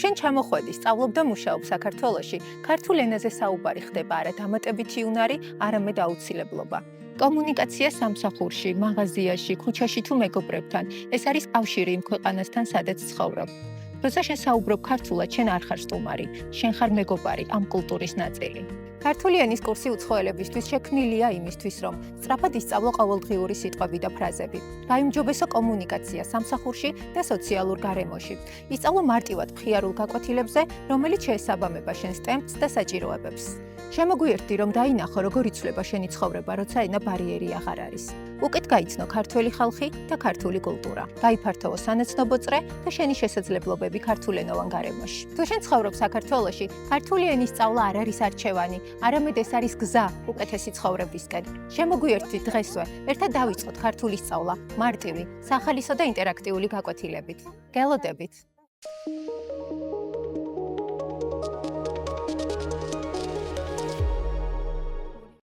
შენ ჩამოხვედი, სწავლობ და მუშაობ საქართველოში, ქართულ ენაზე საუბარი ხდება არა დამატებითი უნარი, არამედ აუცილებლობა. კომუნიკაცია სამსახურში, მაღაზიაში, ქუჩაში თუ მეგობრებთან, ეს არის კავშირი იმ ქვეყანასთან, სადაც ცხოვრობ. როცა შენ საუბრობ ქართულად, შენ არ ხარ სტუმარი, შენ ხარ მეგობარი ამ კულტურის ნაწილი. ქართული ენის კურსი უცხოელებისთვის შექმნილია იმისთვის, რომ სწრაფად ისწავლო ყოველდღიური სიტყვები და ფრაზები. გაიმჯობესო კომუნიკაცია სამსახურში და სოციალურ გარემოში. ისწავლო მარტივად მხიარულ გაკვეთილებზე, რომელიც შეესაბამება შენს ტემპს და საჭიროებებს. შემოგვიერთდი, რომ დაინახო, როგორ იცვლება შენი ცხოვრება, როცა ენა ბარიერი აღარ არის. უკეთ გაიცნო ქართველი ხალხი და ქართული კულტურა. გაიფართოვო სანაცნობო წრე და შენი შესაძლებლობები ქართულენოვან გარემოში. თუ შენ ცხოვრობ საქართველოში, ქართული ენის სწავლა არ არის არჩევანი, არამედ ეს არის გზა უკეთესი ცხოვრებისკენ. შემოგვიერთდით დღესვე, ერთად დავიწყოთ ქართული სწავლა, მარტივი, სახალისო და ინტერაქტიული გაკვეთილებით. გელოდებით!